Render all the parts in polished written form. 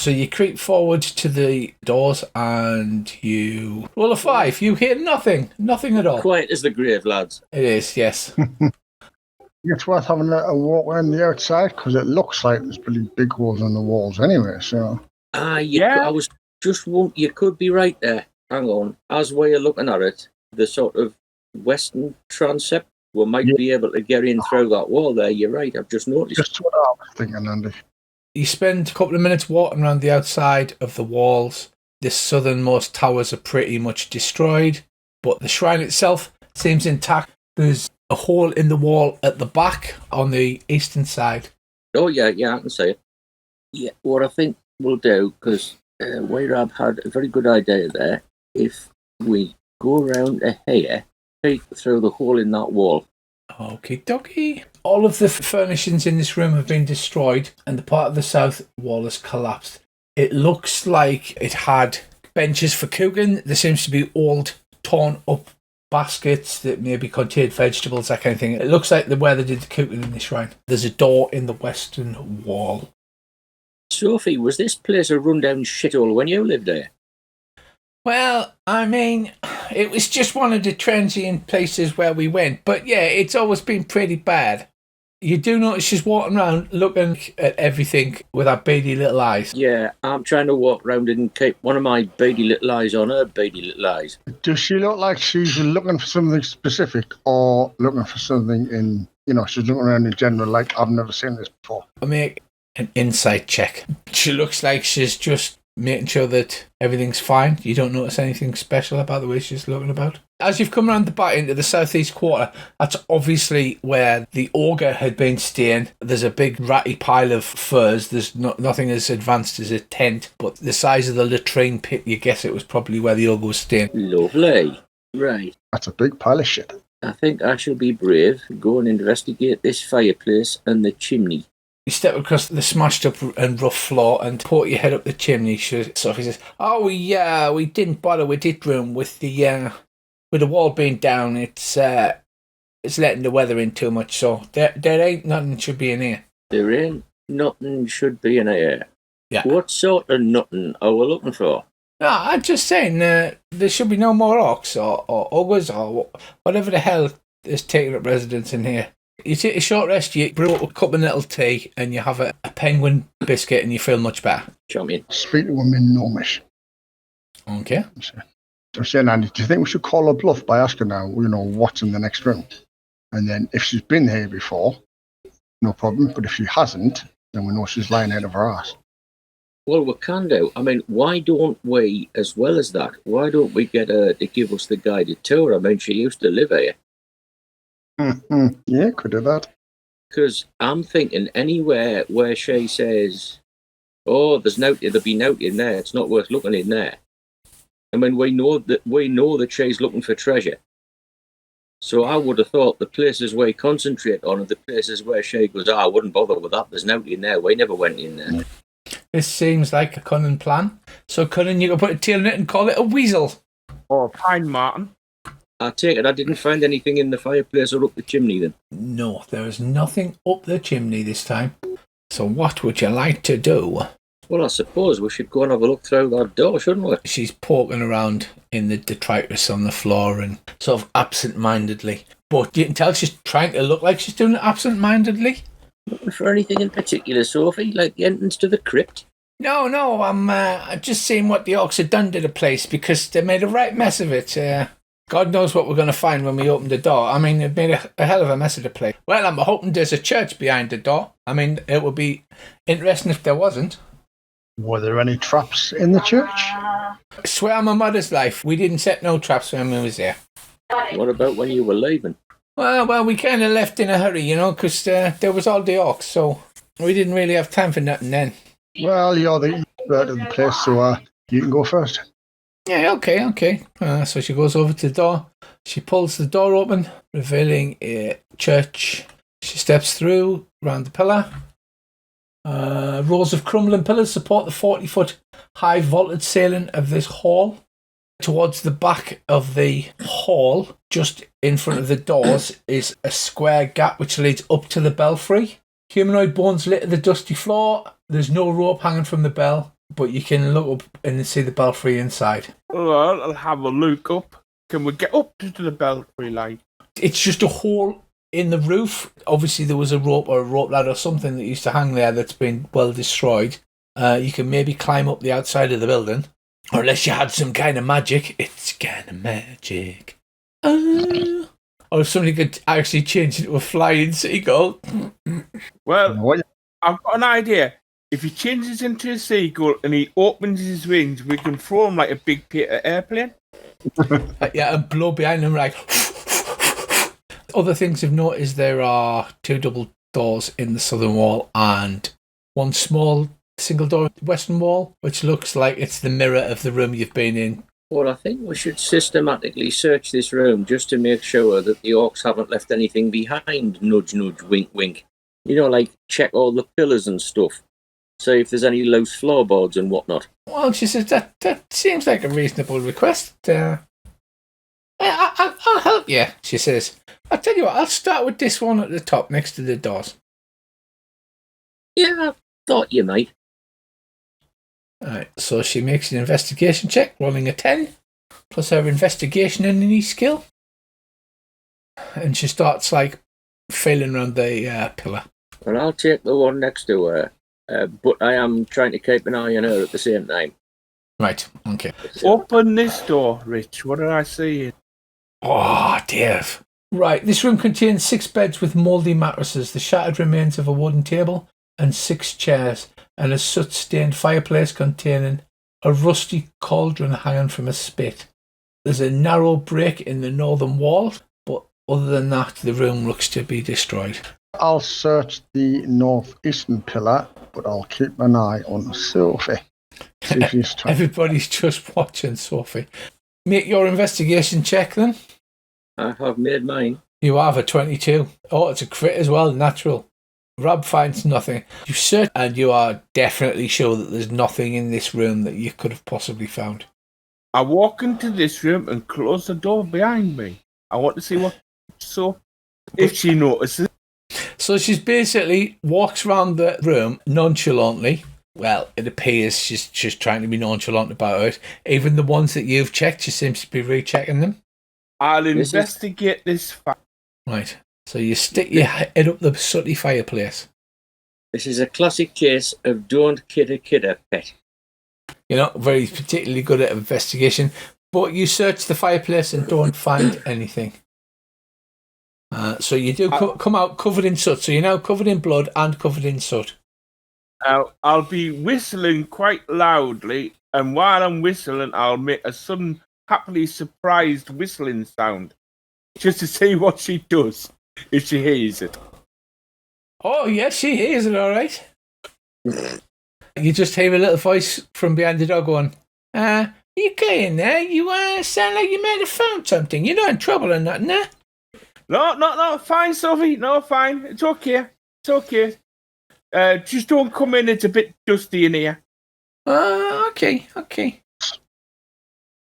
So you creep forward to the doors and you roll a 5. You hear nothing. Nothing at all. Quiet as the grave, lads. It is, yes. It's worth having a walk around the outside because it looks like there's pretty big holes in the walls anyway. So I was just you could be right there. Hang on. As we're looking at it, the sort of western transept, we might be able to get in through that wall there. You're right. I've just noticed. Just what I was thinking, Andy. You spend a couple of minutes walking around the outside of the walls. The southernmost towers are pretty much destroyed, but the shrine itself seems intact. There's a hole in the wall at the back on the eastern side. Oh, yeah, I can see it. Yeah, what I think we'll do, because Wayrab had a very good idea there, if we go around here, peek through the hole in that wall. Okie dokie. All of the furnishings in this room have been destroyed, and the part of the south wall has collapsed. It looks like it had benches for cooking. There seems to be old, torn up baskets that maybe contained vegetables, that kind of thing. It looks like where they did the cooking in the shrine. There's a door in the western wall. Sophie, was this place a rundown shithole when you lived there? Well, I mean, it was just one of the transient places where we went. But yeah, it's always been pretty bad. You do notice she's walking around looking at everything with her beady little eyes. Yeah, I'm trying to walk around and keep one of my beady little eyes on her beady little eyes. Does she look like she's looking for something specific or looking for something in, she's looking around in general like, I've never seen this before? I'll make an insight check. She looks like she's just making sure that everything's fine. You don't notice anything special about the way she's looking about. As you've come around the back into the southeast quarter, that's obviously where the ogre had been staying. There's a big ratty pile of furs. There's nothing as advanced as a tent, but the size of the latrine pit, you guess it was probably where the ogre was staying. Lovely. Right. That's a big pile of shit. I think I shall be brave, go and investigate this fireplace and the chimney. You step across the smashed up and rough floor and put your head up the chimney. Sophie says, "Oh, we didn't bother with this room with the wall being down. It's letting the weather in too much, so there ain't nothing should be in here." There ain't nothing should be in here. Yeah. What sort of nothing are we looking for? No, I'm just saying there should be no more orcs or ogres or whatever the hell is taking up residence in here. You take a short rest, you brew up a cup of little tea, and you have a penguin biscuit, and you feel much better. Champion. Speak to him in Gnomish. Okay. I'm saying, Andy, do you think we should call her bluff by asking her, what's in the next room? And then if she's been here before, no problem. But if she hasn't, then we know she's lying out of her ass. Well, we can do. I mean, why don't we, as well as that, why don't we get her to give us the guided tour? I mean, she used to live here. Yeah, could do that. Because I'm thinking anywhere where she says, "Oh, there'll be note in there. It's not worth looking in there." I mean, we know that she's looking for treasure. So I would have thought the places we concentrate on are the places where she goes, "I wouldn't bother with that. There's note in there. We never went in there." This seems like a cunning plan. So cunning, you can put a tail in it and call it a weasel. Or a pine marten. I take it I didn't find anything in the fireplace or up the chimney then? No, there is nothing up the chimney this time. So what would you like to do? Well, I suppose we should go and have a look through that door, shouldn't we? She's poking around in the detritus on the floor and sort of absent-mindedly. But you can tell she's trying to look like she's doing it absent-mindedly. Looking for anything in particular, Sophie? Like the entrance to the crypt? No, I'm just seeing what the orcs had done to the place because they made a right mess of it. God knows what we're going to find when we open the door. I mean, it made a hell of a mess of the place. Well, I'm hoping there's a church behind the door. I mean, it would be interesting if there wasn't. Were there any traps in the church? I swear on my mother's life, we didn't set no traps when we was there. What about when you were leaving? Well, we kind of left in a hurry, because there was all the orcs, so we didn't really have time for nothing then. Well, you're the expert of the place, so you can go first. Yeah, okay. So she goes over to the door. She pulls the door open, revealing a church. She steps through, round the pillar. Rows of crumbling pillars support the 40-foot high vaulted ceiling of this hall. Towards the back of the hall, just in front of the doors, is a square gap which leads up to the belfry. Humanoid bones litter the dusty floor. There's no rope hanging from the bell. but you can look up and see the belfry inside. Well, I'll have a look up. Can we get up to the belfry line? It's just a hole in the roof. Obviously, there was a rope or a rope ladder or something that used to hang there that's been well destroyed. You can maybe climb up the outside of the building. Or unless you had some kind of magic. It's kind of magic. Or if somebody could actually change it to a flying seagull. Well, I've got an idea. If he changes into a seagull and he opens his wings, we can throw him like a big paper airplane. Yeah, and blow behind him like... Other things I've noticed, there are 2 double doors in the southern wall and 1 small single door western wall, which looks like it's the mirror of the room you've been in. Well, I think we should systematically search this room just to make sure that the orcs haven't left anything behind. Nudge, nudge, wink, wink. You know, like check all the pillars and stuff. See if there's any loose floorboards and whatnot. Well, she says that seems like a reasonable request. I'll help you, she says. I'll tell you what, I'll start with this one at the top next to the doors. Yeah, I thought you might. Alright, so she makes an investigation check, rolling a 10, plus her investigation and any skill. And she starts, like, feeling around the pillar. Well, I'll take the one next to her, but I am trying to keep an eye on her at the same time. Right, okay. Open this door, Rich. What did I see? Oh, Dave. Right, this room contains 6 beds with mouldy mattresses, the shattered remains of a wooden table, and 6 chairs, and a soot-stained fireplace containing a rusty cauldron hanging from a spit. There's a narrow break in the northern wall, but other than that, the room looks to be destroyed. I'll search the northeastern pillar, but I'll keep an eye on Sophie. See if she's trying. Everybody's just watching Sophie. Make your investigation check, then. I have made mine. You have a 22. Oh, it's a crit as well, natural. Rob finds nothing. You search and you are definitely sure that there's nothing in this room that you could have possibly found. I walk into this room and close the door behind me. I want to see what... So, if she notices... So she's basically walks around the room nonchalantly. Well, it appears she's just trying to be nonchalant about it. Even the ones that you've checked, she seems to be rechecking them. I'll investigate this fact. Right. So you stick your head up the sooty fireplace. This is a classic case of don't kid a pet. You're not very particularly good at investigation, but you search the fireplace and don't find anything. So you do come out covered in soot. So you're now covered in blood and covered in soot. I'll be whistling quite loudly, and while I'm whistling, I'll make a sudden, happily surprised whistling sound, just to see what she does, if she hears it. Oh, yes, she hears it, all right. You just hear a little voice from behind the door going, you going there? You sound like you might have found something. You're not in trouble or nothing, eh? No, fine, Sophie. No, fine. It's okay. Just don't come in. It's a bit dusty in here. Okay.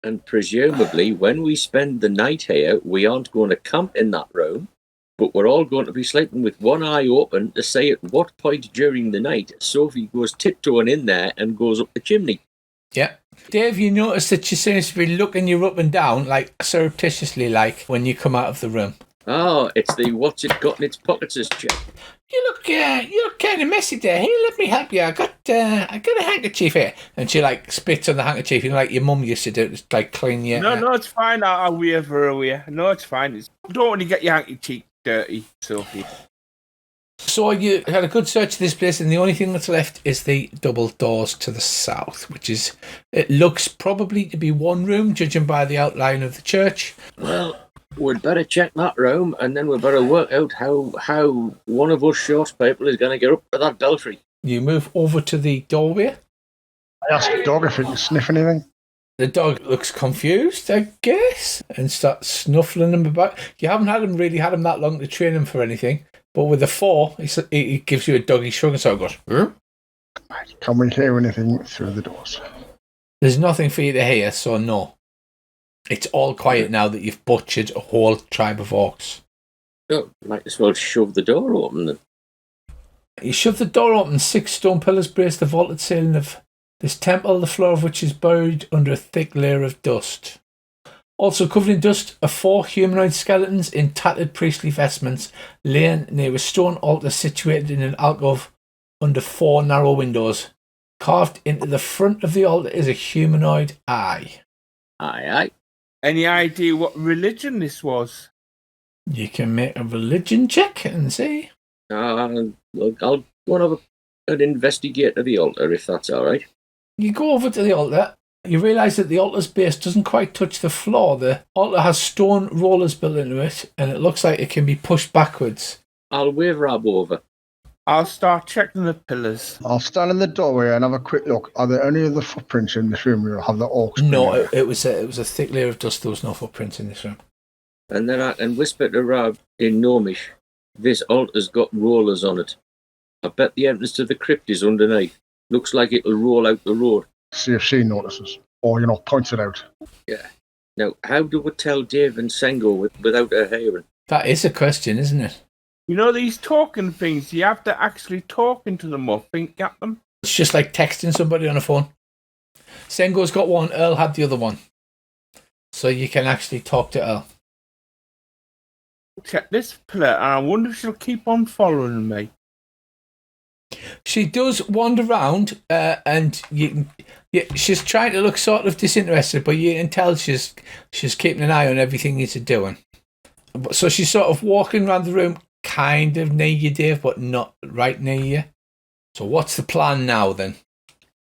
And presumably, when we spend the night here, we aren't going to camp in that room, but we're all going to be sleeping with one eye open to see at what point during the night Sophie goes tiptoeing in there and goes up the chimney. Yeah. Dave, you notice that she seems to be looking you up and down, like surreptitiously, like when you come out of the room. Oh, it's the what's it got in its pockets check. You look kind of messy there. Here, let me help you. I got a handkerchief here, and she like spits on the handkerchief, you know, like your mum used to do, to like clean your. No, it's fine. I'll wave her away. No, it's fine. Don't want to get your handkerchief dirty, Sophie. So you had a good search of this place, and the only thing that's left is the double doors to the south, which is it looks probably to be one room, judging by the outline of the church. Well, we'd better check that room, and then we'd better work out how one of us short people is going to get up to that belfry. You move over to the doorway. I ask the dog if he can sniff anything. The dog looks confused, I guess, and starts snuffling him about. You haven't really had him that long to train him for anything, but with a 4, he gives you a doggy shrug and sort of goes, Can we hear anything through the doors? There's nothing for you to hear, so no. It's all quiet now that you've butchered a whole tribe of orcs. Oh, might as well shove the door open then. You shove the door open, 6 stone pillars brace the vaulted ceiling of This temple, the floor of which is buried under a thick layer of dust. Also covered in dust are 4 humanoid skeletons in tattered priestly vestments, laying near a stone altar situated in an alcove under 4 narrow windows. Carved into the front of the altar is a humanoid eye. Aye. Any idea what religion this was? You can make a religion check and see. Look, I'll go and have an investigate of the altar, if that's all right. You go over to the altar. You realise that the altar's base doesn't quite touch the floor. The altar has stone rollers built into it, and it looks like it can be pushed backwards. I'll wave Rab over. I'll start checking the pillars. I'll stand in the doorway and have a quick look. Are there any other footprints in this room? You'll have the orcs. No, it was a thick layer of dust. There was no footprints in this room. And then I can whisper to Rab in Gnomish, this altar's got rollers on it. I bet the entrance to the crypt is underneath. Looks like it'll roll out the road. See if she notices. Or, points it out. Yeah. Now, how do we tell Dave and Sengo without her hearing? That is a question, isn't it? You know these talking things, you have to actually talk into them or think at them. It's just like texting somebody on a phone. Sengo's got one, Earl had the other one. So you can actually talk to Earl. Check this pillar, and I wonder if she'll keep on following me. She does wander around, and she's trying to look sort of disinterested, but you can tell she's keeping an eye on everything you're doing. So she's sort of walking around the room, kind of near you, Dave, but not right near you. So what's the plan now, then?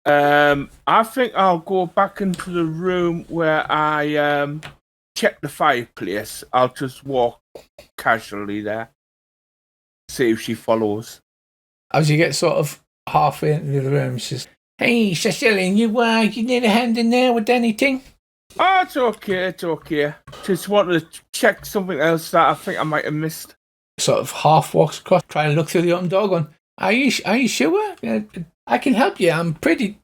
I think I'll go back into the room where I check the fireplace. I'll just walk casually there, see if she follows. As you get sort of halfway into the room, she says, "Hey, Cecilian, you need a hand in there with anything?" Oh, it's okay. Just wanted to check something else that I think I might have missed. Sort of half walks across, trying to look through the open door, going, Are you sure? I can help you. I'm pretty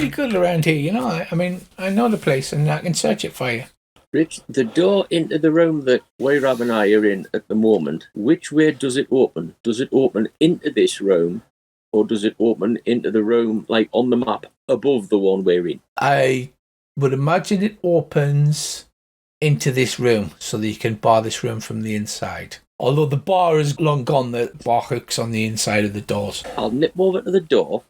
good around here, I mean, I know the place and I can search it for you." Rich, the door into the room that Wayrab and I are in at the moment, which way does it open? Does it open into this room, or does it open into the room, like on the map, above the one we're in? I would imagine it opens into this room, so that you can bar this room from the inside. Although the bar is long gone, the bar hook's on the inside of the doors. I'll nip over to the door,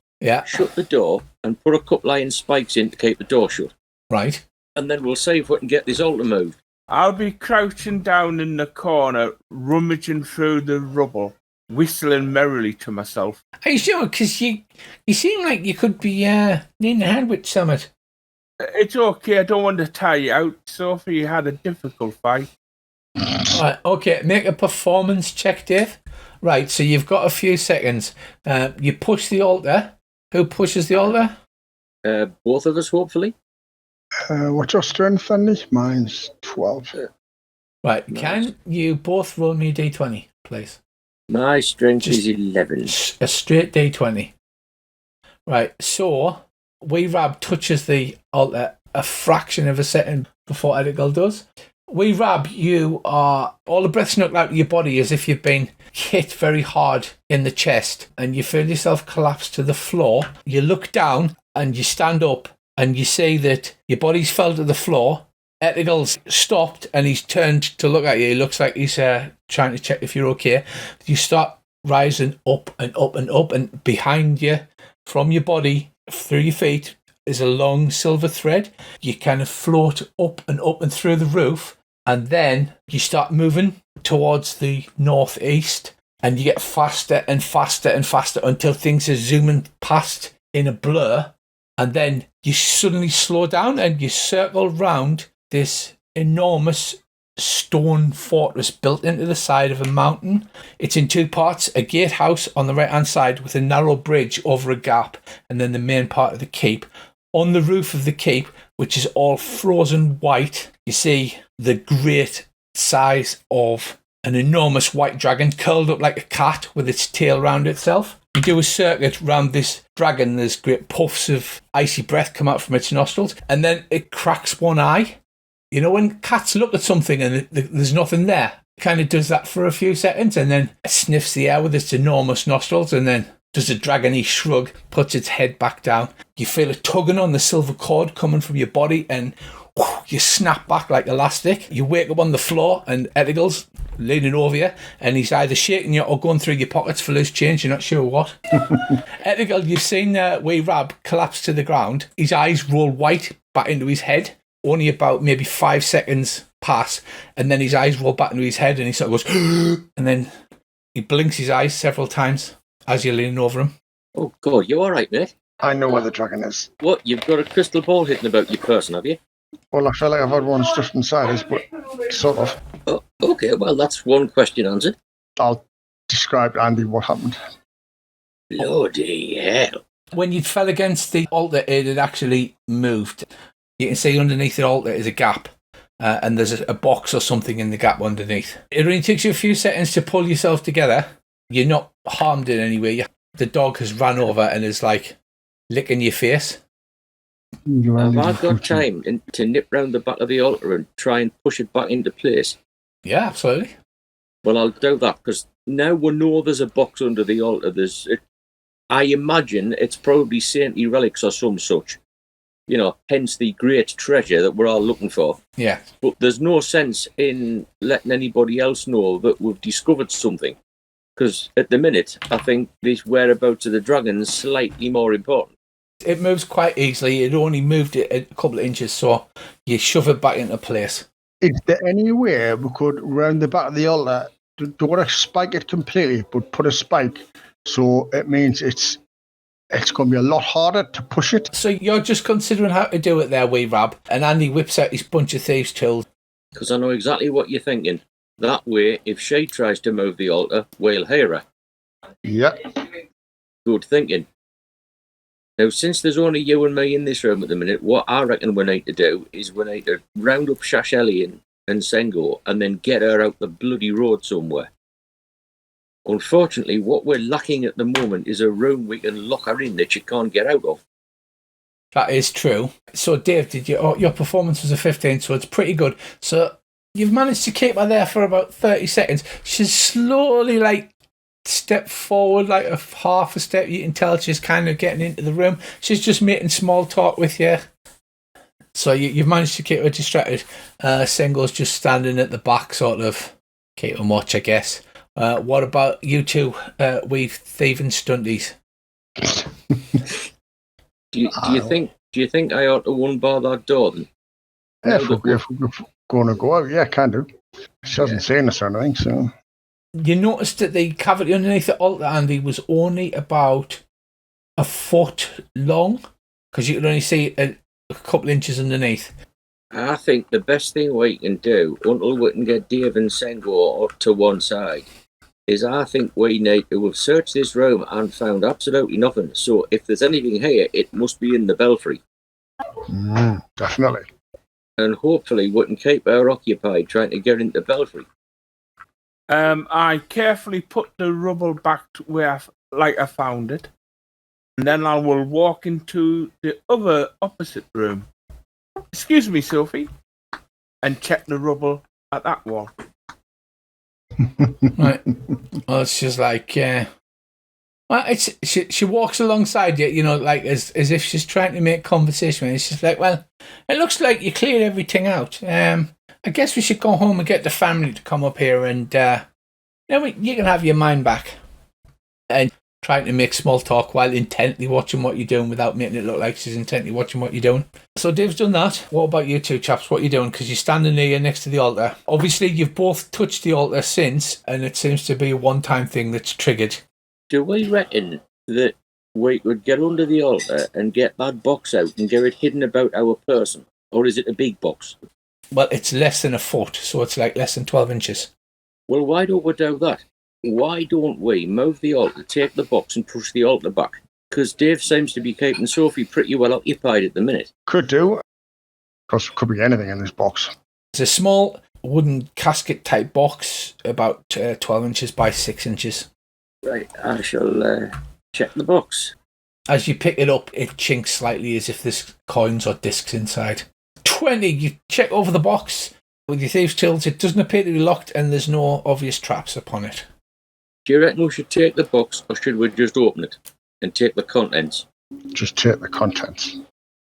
shut the door, and put a couple of iron spikes in to keep the door shut. Right. And then we'll see if we can get this altar moved. I'll be crouching down in the corner, rummaging through the rubble, whistling merrily to myself. Are you sure? Because you seem like you could be needing a hand with something. It's okay, I don't want to tire you out. Sophie had a difficult fight. Right, okay, make a performance check, Dave. Right, so you've got a few seconds. You push the altar. Who pushes the altar? Both of us, hopefully. What's your strength, Andy? Mine's 12. Right, nice. Can you both roll me a d20, please? My strength is 11. A straight d20. Right, so Wayrab touches the altar a fraction of a second before Edgar does. Wayrab, you are all the breath snuck out of your body as if you've been hit very hard in the chest, and you feel yourself collapse to the floor. You look down and you stand up. And you see that your body's fell to the floor. Ettigal's stopped and he's turned to look at you. He looks like he's trying to check if you're okay. You start rising up and up and up, and behind you, from your body, through your feet, is a long silver thread. You kind of float up and through the roof, and then you start moving towards the northeast, and you get faster and faster and faster until things are zooming past in a blur. And then you suddenly slow down and you circle round this enormous stone fortress built into the side of a mountain. It's in 2 parts, a gatehouse on the right-hand side with a narrow bridge over a gap, and then the main part of the keep. On the roof of the keep, which is all frozen white, you see the great size of an enormous white dragon curled up like a cat with its tail round itself. You do a circuit round this dragon, there's great puffs of icy breath come out from its nostrils, and then it cracks one eye. You know when cats look at something and there's nothing there? It kind of does that for a few seconds, and then it sniffs the air with its enormous nostrils, and then does a dragony shrug, puts its head back down, you feel it tugging on the silver cord coming from your body, and you snap back like elastic. You wake up on the floor and Edigal's leaning over you, and he's either shaking you or going through your pockets for loose change. You're not sure what. Edigal, you've seen wee Rab collapse to the ground. His eyes roll white back into his head. Only about maybe 5 seconds pass, and then his eyes roll back into his head, and he sort of goes, and then he blinks his eyes several times as you're leaning over him. Oh, God, you all right, mate? I know where the dragon is. What, you've got a crystal ball hitting about your person, have you? Well, I feel like I've had one stuffed inside us, but sort of. Oh, okay, well, that's one question answered. I'll describe to Andy what happened. Bloody hell. When you fell against the altar, it had actually moved. You can see underneath the altar is a gap, and there's a box or something in the gap underneath. It only takes you a few seconds to pull yourself together. You're not harmed in any way. The dog has run over and is like licking your face. Have I got time to nip round the back of the altar and try and push it back into place? Yeah, absolutely. Well, I'll do that, because now we know there's a box under the altar. I imagine it's probably saintly relics or some such. You know, hence the great treasure that we're all looking for. Yeah. But there's no sense in letting anybody else know that we've discovered something. Because at the minute, I think this whereabouts of the dragon is slightly more important. It moves quite easily. It only moved it a couple of inches, so you shove it back into place. Is there any way we could, round the back of the altar, don't want to spike it completely, but put a spike so it means it's going to be a lot harder to push it? So you're just considering how to do it there, wee Rab, and Andy whips out his bunch of thieves' tools. Because I know exactly what you're thinking. That way, if she tries to move the altar, we'll hear her. Yeah. Good thinking. Now, since there's only you and me in this room at the minute, what I reckon we need to do is we need to round up Shasheli and Sengo and then get her out the bloody road somewhere. Unfortunately, what we're lacking at the moment is a room we can lock her in that she can't get out of. That is true. So, Dave, your performance was a 15, so it's pretty good. So, you've managed to keep her there for about 30 seconds. She's slowly, step forward, a half a step. You can tell she's kind of getting into the room. She's just making small talk with you. So you've managed to keep her distracted. Sengo's just standing at the back, sort of keep him watch, I guess. What about you two, wee thieving stunties? Do you think I ought to unbar that door then? Yeah, if we're going to go out, yeah, can do. She hasn't seen us or anything, so. You noticed that the cavity underneath the altar, Andy, was only about a foot long, because you could only see a couple inches underneath. I think the best thing we can do, until we can get Dave and Sengo up to one side, is I think we need to have searched this room and found absolutely nothing. So if there's anything here, it must be in the belfry. Definitely. And hopefully we can keep her occupied trying to get into the belfry. I carefully put the rubble back to where I found it, and then I will walk into the other opposite room. Excuse me, Sophie, and check the rubble at that wall. Right. Well, it's just well, she walks alongside you, as if she's trying to make conversation. It's just well, it looks like you cleared everything out. I guess we should go home and get the family to come up here and, you can have your mind back. And trying to make small talk while intently watching what you're doing without making it look like she's intently watching what you're doing. So Dave's done that. What about you two chaps? What are you doing? Because you're standing there next to the altar. Obviously, you've both touched the altar since, and it seems to be a one-time thing that's triggered. Do we reckon that we could get under the altar and get that box out and get it hidden about our person? Or is it a big box? Well, it's less than a foot, so it's less than 12 inches. Well, why don't we do that? Why don't we move the altar, take the box and push the altar back? Because Dave seems to be keeping Sophie pretty well occupied at the minute. Could do. Because there could be anything in this box. It's a small wooden casket type box, about 12 inches by 6 inches. Right, I shall check the box. As you pick it up, it chinks slightly as if there's coins or discs inside. 20, you check over the box with your thieves' tools. It doesn't appear to be locked and there's no obvious traps upon it. Do you reckon we should take the box or should we just open it and take the contents? just take the contents.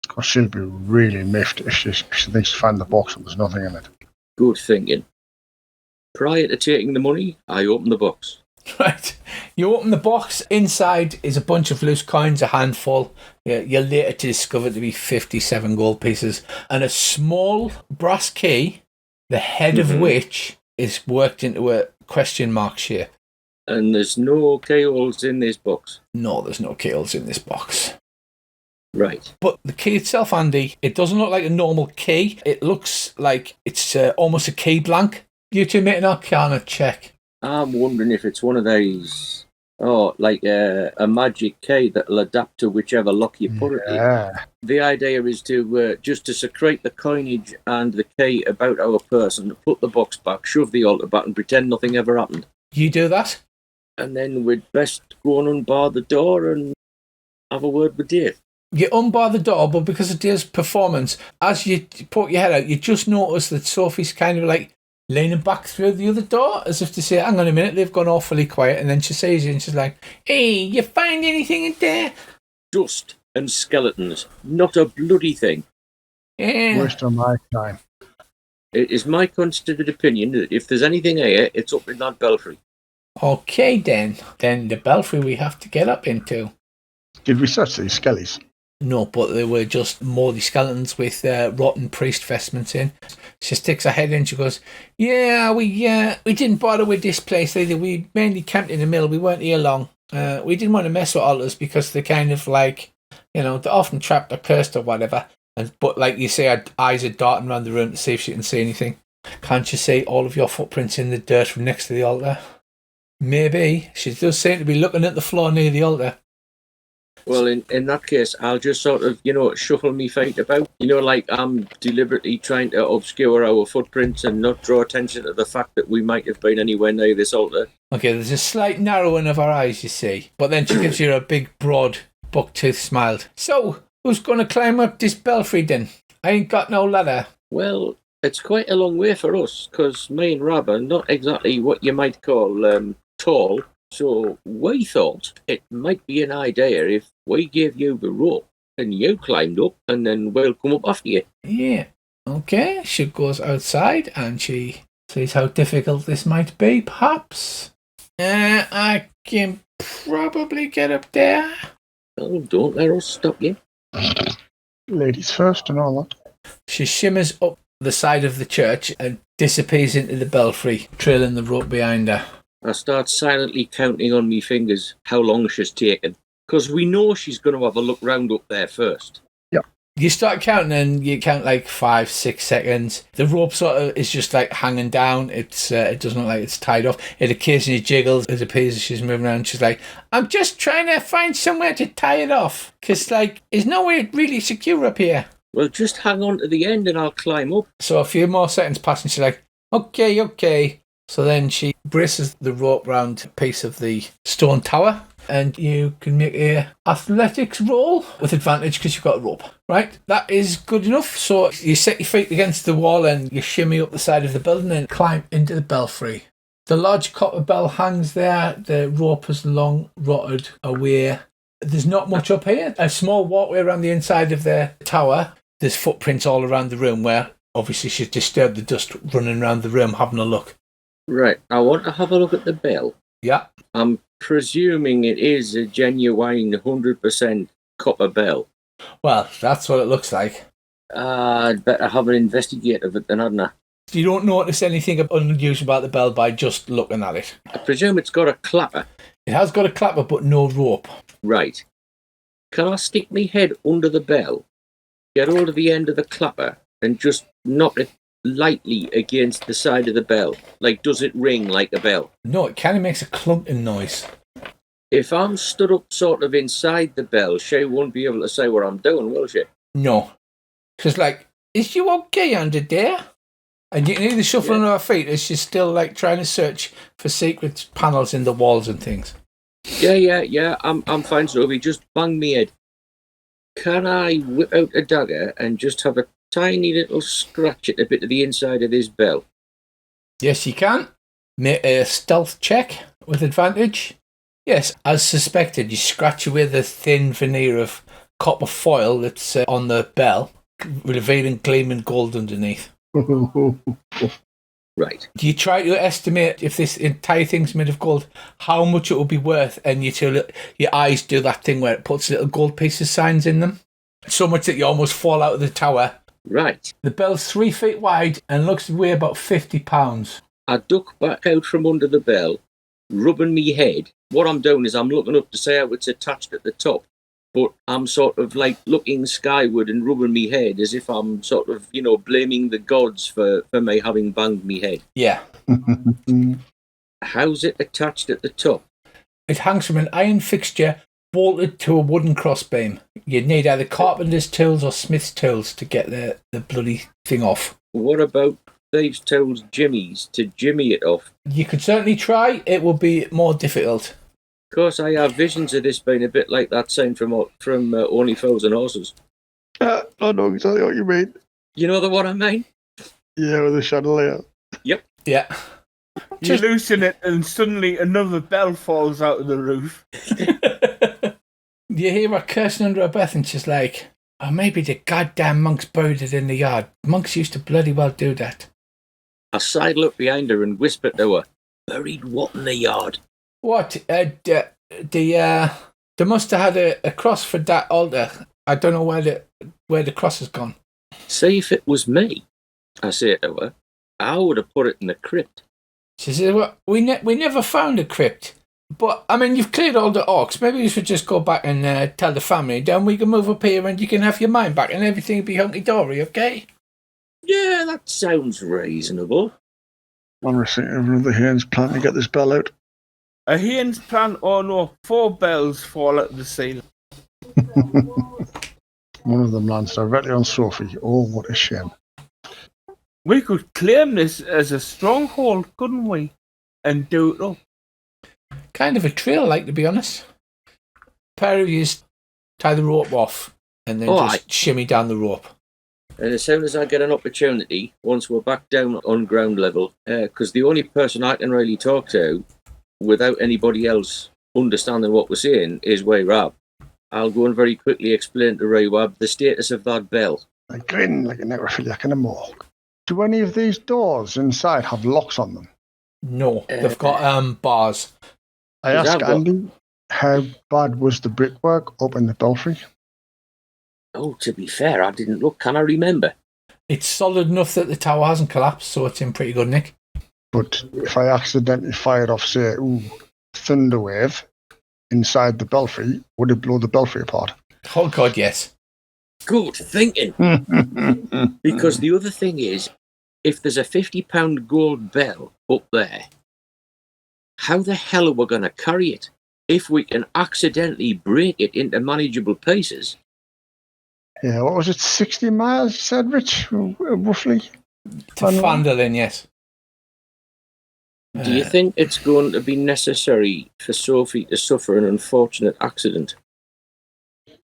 Because she'll be really miffed if she thinks she found the box and there's nothing in it. Good thinking. Prior to taking the money, I open the box. Right. You open the box. Inside is a bunch of loose coins, a handful. You're later to discover to be 57 gold pieces. And a small brass key, the head of which is worked into a question mark shape. And there's no keyholes in this box? No, there's no keyholes in this box. Right. But the key itself, Andy, it doesn't look like a normal key. It looks like it's almost a key blank. You two make an arcana check. I'm wondering if it's one of those, like a magic key that'll adapt to whichever lock you put it in. The idea is to just to secrete the coinage and the key about our person, put the box back, shove the altar back, and pretend nothing ever happened. You do that? And then we'd best go and unbar the door and have a word with Dave. You unbar the door, but because of Dave's performance, as you poke your head out, you just notice that Sophie's kind of like leaning back through the other door, as if to say, hang on a minute, they've gone awfully quiet. And then she sees you and she's like, hey, you find anything in there? Dust and skeletons. Not a bloody thing. Yeah. Waste of my time. It is my considered opinion that if there's anything here, it's up in that belfry. Okay, then. Then the belfry we have to get up into. Did we search these skellies? No, but they were just mouldy skeletons with rotten priest vestments in. She sticks her head in. She goes, "Yeah, we didn't bother with this place either. We mainly camped in the middle. We weren't here long. We didn't want to mess with altars because they're kind of like, they're often trapped or cursed or whatever. But like you say, her eyes are darting around the room to see if she can see anything. Can't you see all of your footprints in the dirt from next to the altar? Maybe. She does seem to be looking at the floor near the altar." Well, in that case, I'll just sort of, shuffle me feet about. Like I'm deliberately trying to obscure our footprints and not draw attention to the fact that we might have been anywhere near this altar. Okay, there's a slight narrowing of her eyes, you see. But then she gives you a big, broad, buck-tooth smile. So, who's going to climb up this belfry then? I ain't got no ladder. Well, it's quite a long way for us, because me and Rab are not exactly what you might call tall. So we thought it might be an idea if we gave you the rope and you climbed up and then we'll come up after you. Yeah. Okay. She goes outside and she sees how difficult this might be, perhaps. I can probably get up there. Oh, don't let us stop you. Ladies first and all that. She shimmers up the side of the church and disappears into the belfry, trailing the rope behind her. I start silently counting on me fingers how long she's taken, because we know she's going to have a look round up there first. Yeah. You start counting and you count like 5-6 seconds. The rope sort of is just like hanging down. It doesn't look like it's tied off. It occasionally jiggles. It appears as she's moving around. She's like, I'm just trying to find somewhere to tie it off, because there's nowhere really secure up here. Well, just hang on to the end and I'll climb up. So a few more seconds pass and she's like, okay. So then she braces the rope round a piece of the stone tower, and you can make a athletics roll with advantage because you've got a rope. Right, that is good enough. So you set your feet against the wall and you shimmy up the side of the building and climb into the belfry. The large copper bell hangs there. The rope has long rotted away. There's not much up here. A small walkway around the inside of the tower. There's footprints all around the room where obviously she's disturbed the dust running around the room having a look. Right, I want to have a look at the bell. Yeah. I'm presuming it is a genuine 100% copper bell. Well, that's what it looks like. I'd better have an investigate of it then, hadn't I? You don't notice anything unusual about the bell by just looking at it. I presume it's got a clapper. It has got a clapper, but no rope. Right. Can I stick my head under the bell, get hold of the end of the clapper, and just knock it lightly against the side of the bell? Like, does it ring like a bell? No, it kind of makes a clunking noise. If I'm stood up sort of inside the bell, she won't be able to say what I'm doing, will she? No. She's like, is you okay under there? And you can hear the shuffling of her feet as she's still like trying to search for secret panels in the walls and things. Yeah. I'm fine, Sophie. Just bang me head. Can I whip out a dagger and just have a tiny little scratch at a bit of the inside of this bell? Yes, you can. Make a stealth check with advantage. Yes, as suspected, you scratch away the thin veneer of copper foil that's on the bell, revealing gleaming gold underneath. Right. Do you try to estimate if this entire thing's made of gold, how much it will be worth? And your eyes do that thing where it puts little gold pieces signs in them, so much that you almost fall out of the tower. Right. The bell's 3 feet wide and looks to weigh about 50 pounds. I duck back out from under the bell, rubbing me head. What I'm doing is I'm looking up to see how it's attached at the top, but I'm sort of like looking skyward and rubbing me head as if I'm sort of, blaming the gods for me having banged me head. Yeah. How's it attached at the top? It hangs from an iron fixture bolted to a wooden crossbeam. You'd need either carpenter's tools or smith's tools to get the bloody thing off. What about thieves' tools jimmies to jimmy it off? You could certainly try. It will be more difficult. Of course, I have visions of this being a bit like that scene from Only Fools and Horses. I know exactly what you mean. You know the one I mean? Yeah, with the chandelier. Yep. Yeah. You loosen it and suddenly another bell falls out of the roof. You hear her cursing under her breath and she's like, oh, maybe the goddamn monks buried it in the yard. Monks used to bloody well do that. I sidle up behind her and whisper to her, buried what in the yard? What? They must have had a cross for that altar. I don't know where the cross has gone. See, if it was me, I say to her, I would have put it in the crypt. She says, well, we never found a crypt. But, I mean, you've cleared all the orcs. Maybe you should just go back and tell the family. Then we can move up here and you can have your mind back and everything will be hunky-dory, okay? Yeah, that sounds reasonable. I'm receiving another Haynes plan to get this bell out. A Haynes plan or no, 4 bells fall out of the ceiling. One of them lands directly on Sophie. Oh, what a shame. We could claim this as a stronghold, couldn't we? And do it up. Kind of a trail, like, to be honest. Pair of you tie the rope off and then shimmy down the rope. And as soon as I get an opportunity, once we're back down on ground level, because the only person I can really talk to without anybody else understanding what we're saying is Wayrab. I'll go and very quickly explain to Wayrab the status of that bell. I grin like a necrophiliac in a morgue. Do any of these doors inside have locks on them? No, they've got bars. I asked Andy, how bad was the brickwork up in the belfry? Oh, to be fair, I didn't look. Can I remember? It's solid enough that the tower hasn't collapsed, so it's in pretty good nick. But if I accidentally fired off, say, Thunderwave inside the belfry, would it blow the belfry apart? Oh, God, yes. Good thinking. Because the other thing is, if there's a £50 gold bell up there, how the hell are we going to carry it? If we can accidentally break it into manageable pieces. Yeah, what was it, 60 miles, you said, Rich, roughly? To Fandolin, yes. Do you think it's going to be necessary for Sophie to suffer an unfortunate accident?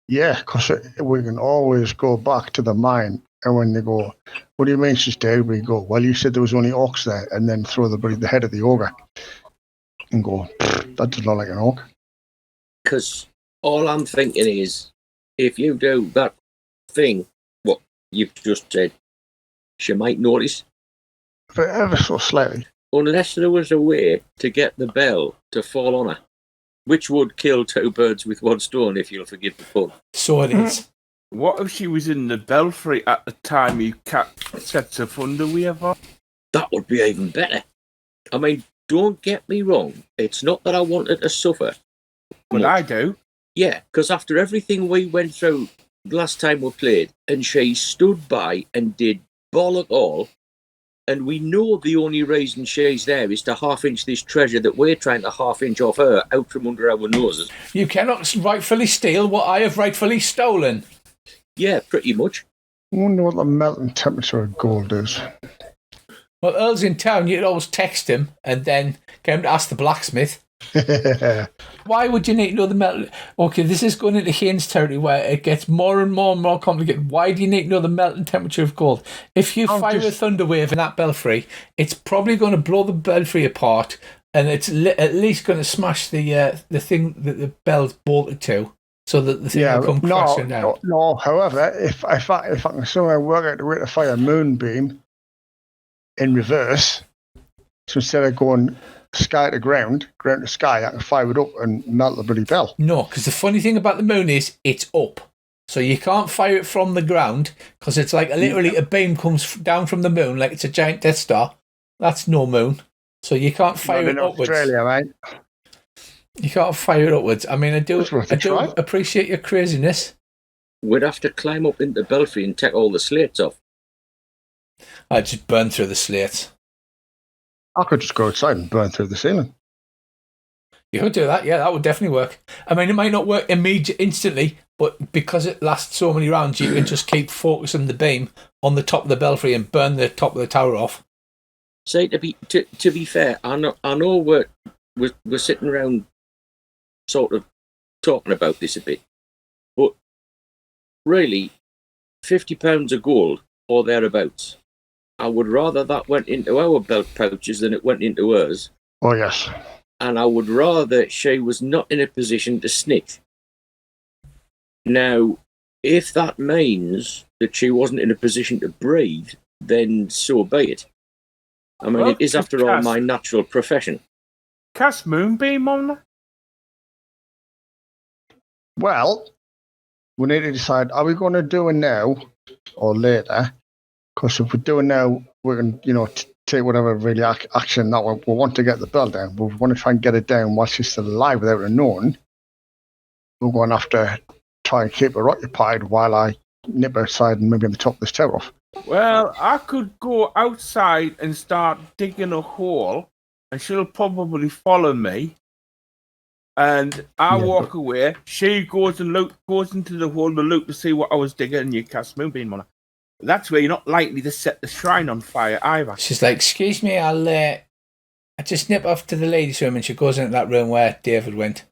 Yeah, because we can always go back to the mine, and when they go, what do you mean she's dead? We go, well, you said there was only orcs there, and then throw the head of the ogre, and go, that does look like an orc. Because all I'm thinking is, if you do that thing, what you've just said, she might notice. But ever so slightly. Unless there was a way to get the bell to fall on her, which would kill 2 birds with 1 stone, if you'll forgive the pun. So it is. What if she was in the belfry at the time you sets of Thunderwave off? That would be even better. I mean, don't get me wrong. It's not that I wanted to suffer. But I do. Yeah, because after everything we went through the last time we played, and she stood by and did bollock all, and we know the only reason she's there is to half-inch this treasure that we're trying to half-inch off her out from under our noses. You cannot rightfully steal what I have rightfully stolen. Yeah, pretty much. I wonder what the melting temperature of gold is. Well, Earl's in town. You could always text him and then get him to ask the blacksmith. Why would you need to know the metal? Okay, this is going into Haynes territory where it gets more and more complicated. Why do you need to know the melting temperature of gold? If you fire a thunder wave in that belfry, it's probably going to blow the belfry apart, and it's at least going to smash the thing that the bell's bolted to. so that the thing will come crashing down. No. However, if I can somehow work out the way to fire a moonbeam in reverse, so instead of going sky to ground to sky, I can fire it up and melt the bloody bell. No, because the funny thing about the moon is it's up. So you can't fire it from the ground because it's like literally a beam comes down from the moon like it's a giant Death Star. That's no moon. So you can't fire it upwards. Australia, mate. You can't fire it upwards. I mean, I do appreciate your craziness. We'd have to climb up into the belfry and take all the slates off. I'd just burn through the slates. I could just go outside and burn through the ceiling. You could do that, yeah, that would definitely work. I mean, it might not work instantly, but because it lasts so many rounds, you can just keep focusing the beam on the top of the belfry and burn the top of the tower off. Say, to be fair, I know we're sitting around sort of talking about this a bit, but really, £50 of gold or thereabouts, I would rather that went into our belt pouches than it went into hers. Oh, yes. And I would rather she was not in a position to sneak. Now, if that means that she wasn't in a position to breathe, then so be it. I mean, it is, after all, my natural profession. Cast moonbeam on her? Well, we need to decide, are we going to do it now or later? Because if we do it now, we can, take whatever really action that we want to get the bell down, but we want to try and get it down while she's still alive without her knowing. We're going to have to try and keep her occupied while I nip outside and maybe on the top of this tower off. Well, I could go outside and start digging a hole, and she'll probably follow me. And I walk away. She goes into the hole to look to see what I was digging, and you cast moonbeam on her. That's where you're not likely to set the shrine on fire either. She's like, excuse me, I just nip off to the ladies' room, and she goes into that room where David went.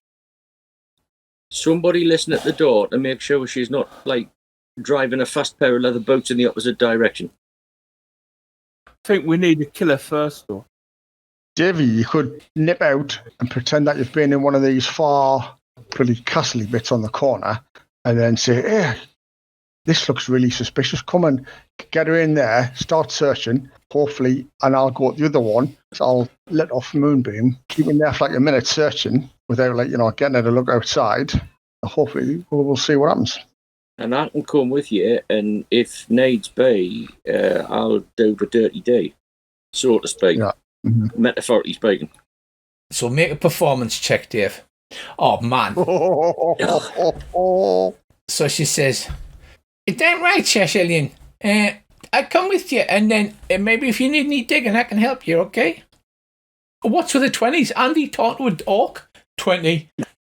Somebody listen at the door to make sure she's not, driving a fast pair of leather boots in the opposite direction. I think we need to kill her first, though. Davey, you could nip out and pretend that you've been in one of these far, pretty castle-y bits on the corner, and then say, hey, this looks really suspicious. Come and get her in there, start searching, hopefully, and I'll go at the other one. So I'll let off moonbeam, keep in there for a minute searching without, getting her to look outside. And hopefully, we'll see what happens. And I can come with you, and if needs be, I'll do the dirty deed, so to speak. Yeah. Mm-hmm. Metaphorically speaking. So make a performance check, Dave. Oh, man. So she says, "Is that right, Shashelian? I come with you, and then maybe if you need any digging, I can help you, okay? What's with the 20s? Andy talked with Orc? 20.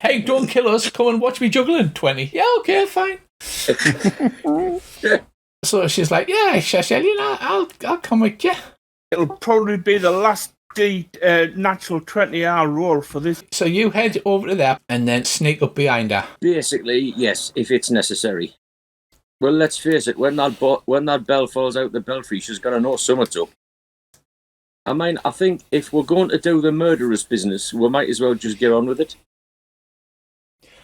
Hey, don't kill us. Come and watch me juggling. 20. Yeah, okay, fine." So she's like, "Yeah, Shashelian, I'll come with you." It'll probably be the last natural 20-hour roll for this. So you head over to there and then sneak up behind her. Basically, yes, if it's necessary. Well, let's face it, when that bell falls out the belfry, she's got to know something's up. I mean, I think if we're going to do the murderous business, we might as well just get on with it.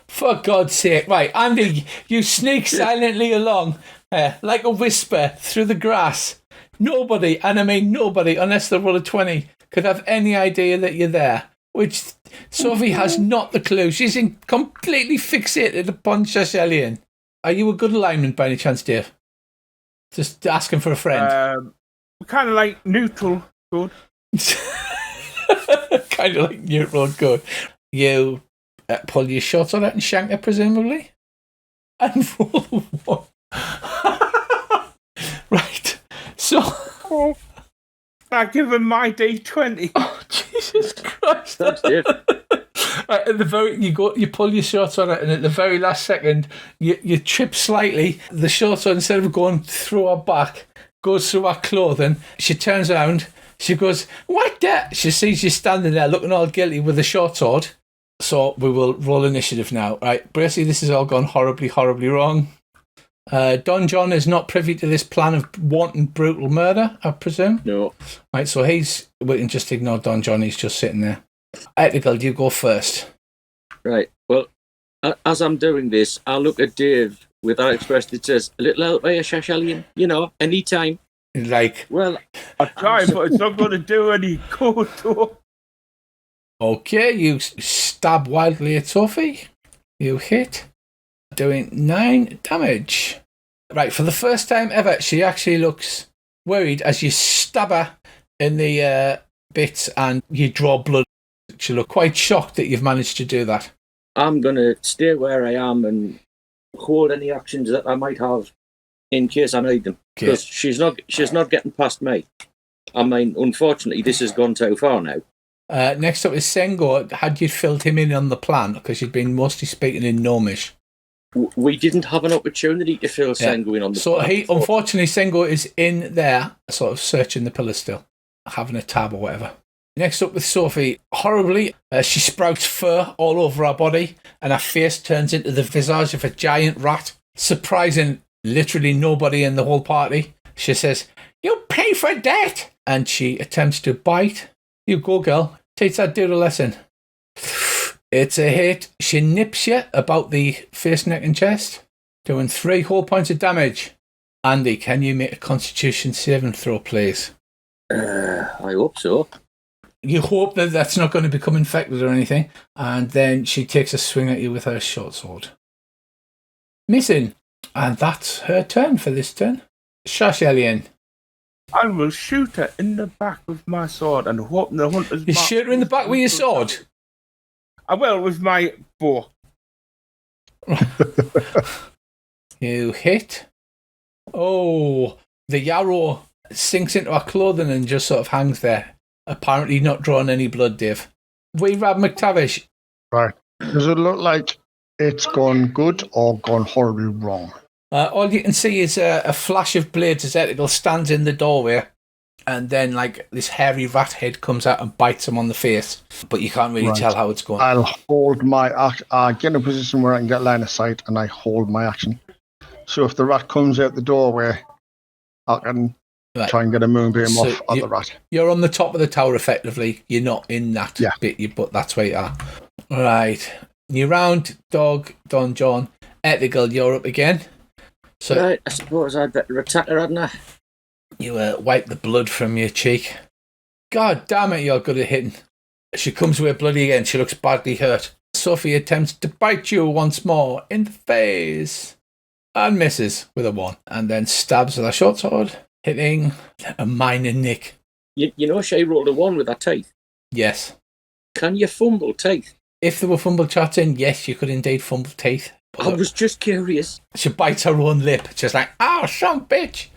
For God's sake. Right, Andy, you sneak silently along like a whisper through the grass. Nobody, and I mean nobody, unless they roll a 20, could have any idea that you're there. Which Sophie has not the clue. She's completely fixated upon Shashelian. Are you a good alignment by any chance, Dave? Just asking for a friend. Kind of like neutral good. Kind of like neutral good. You pull your shot on it and shank her, presumably? And roll one. Right. So I give him my D20. Oh, Jesus Christ! That's it. Right, at you pull your shorts on it, and at the very last second, you trip slightly. The shorts on, instead of going through her back, goes through her clothing. She turns around. She goes, "What that?" She sees you standing there, looking all guilty with the short sword. So we will roll initiative now. Right, Bracey, this has all gone horribly, horribly wrong. Don John is not privy to this plan of wanton brutal murder, I presume. No. Right, so we can just ignore Don John. He's just sitting there. Ethical, you go first. Right. Well, As I'm doing this, I look at Dave with that expression that says, "A little help here, Shashalian, anytime." Like, Well, I try, but it's not going to do any good. okay, you stab wildly at Sophie. You hit, doing 9 damage. Right, for the first time ever, she actually looks worried as you stab her in the bits and you draw blood. She looks quite shocked that you've managed to do that. I'm going to stay where I am and hold any actions that I might have in case I need them. Because she's not getting past me. I mean, unfortunately, this has gone too far now. Next up is Sengo. Had you filled him in on the plan? Because you'd been mostly speaking in Gnomish. We didn't have an opportunity to fill Sengo in on the plan. So unfortunately, Sengo is in there, sort of searching the pillars still, having a tab or whatever. Next up with Sophie, horribly, she sprouts fur all over her body, and her face turns into the visage of a giant rat, surprising literally nobody in the whole party. She says, "You pay for that!" And she attempts to bite. You go, girl. Teach that dude a lesson. It's a hit. She nips you about the face, neck, and chest, doing 3 whole points of damage. Andy, can you make a Constitution saving throw, please? I hope so. You hope that that's not going to become infected or anything, and then she takes a swing at you with her short sword. Missing. And that's her turn for this turn. Shashalian. I will shoot her in the back with my sword and hope the hunter's You shoot her in the back with your sword? I will, with my bow. You hit. Oh, the yarrow sinks into her clothing and just sort of hangs there. Apparently not drawing any blood, Dave. We Rab McTavish. Right. Does it look like it's gone good or gone horribly wrong? All you can see is a flash of blades as Etical stands in the doorway, and then like this hairy rat head comes out and bites him on the face, but you can't really tell how it's going. I'll hold my action. I get in a position where I can get line of sight, and I hold my action. So if the rat comes out the doorway, I can try and get a moonbeam off at the rat. You're on the top of the tower, effectively. You're not in that bit, but that's where you are. Right. New round, Dog, Don John. Etical, you're up again. So right, I suppose I'd better attack her, hadn't I? You wipe the blood from your cheek. God damn it, you're good at hitting. She comes away bloody again. She looks badly hurt. Sophie attempts to bite you once more in the face and misses with a 1, and then stabs with a short sword, hitting a minor nick. You know she rolled a 1 with her teeth? Yes. Can you fumble teeth? If there were fumble chats in, yes, you could indeed fumble teeth. I was just curious. She bites her own lip, just like, "Oh, some bitch."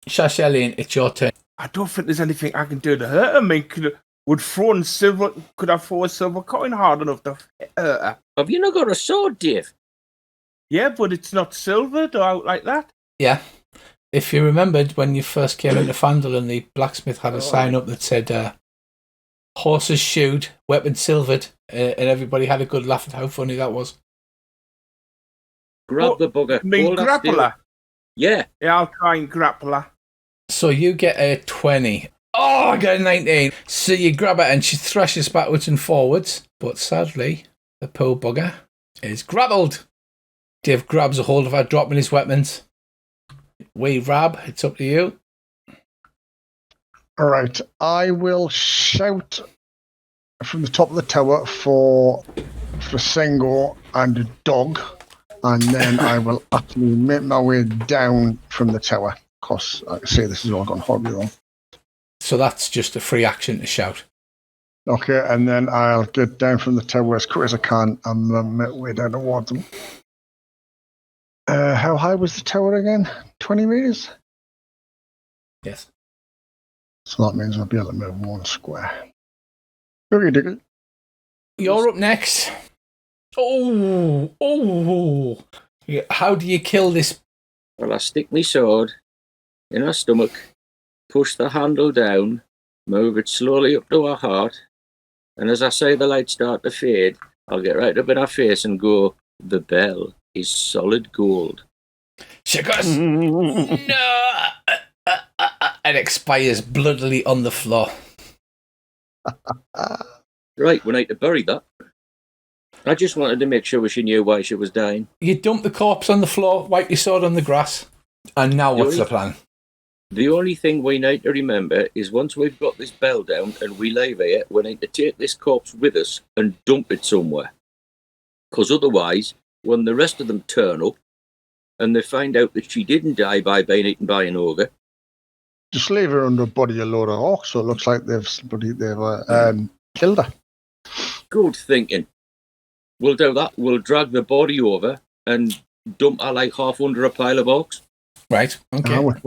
Shashalian, it's your turn. I don't think there's anything I can do to hurt her. I mean, could I throw a silver coin hard enough to hurt her? Have you not got a sword, Dave? Yeah, but it's not silvered or out like that. Yeah. If you remembered when you first came into Fandle and the blacksmith had a sign up that said, horses shoed, weapons silvered, and everybody had a good laugh at how funny that was. Grab the bugger. I mean, grapple her? Yeah. Yeah, I'll try and grapple her. So you get a 20. Oh, I got a 19. So you grab her and she thrashes backwards and forwards. But sadly, the poor bugger is grappled. Dave grabs a hold of her, dropping his weapons. We Rab, it's up to you. All right. I will shout from the top of the tower for Sengo and a dog. And then I will actually make my way down from the tower. Because, like I say, this has all gone horribly wrong. So that's just a free action to shout. Okay, and then I'll get down from the tower as quick as I can and make my way down towards them. How high was the tower again? 20 meters? Yes. So that means I'll be able to move 1 square. Okay, dig. You're up next. Oh. How do you kill this? Well, I stick my sword in her stomach, push the handle down, move it slowly up to her heart, and as I say the lights start to fade, I'll get right up in her face and go, "The bell is solid gold." She goes, "No!" and expires bloodily on the floor. Right, we need to bury that. I just wanted to make sure she knew why she was dying. You dump the corpse on the floor, wipe your sword on the grass, and now what's the plan? The only thing we need to remember is once we've got this bell down and we leave here, we need to take this corpse with us and dump it somewhere. Because otherwise, when the rest of them turn up and they find out that she didn't die by being eaten by an ogre, just leave her under a body of load of orcs, so it looks like they've killed her. Good thinking. We'll do that. We'll drag the body over and dump her like half under a pile of orcs. Right. Okay. Put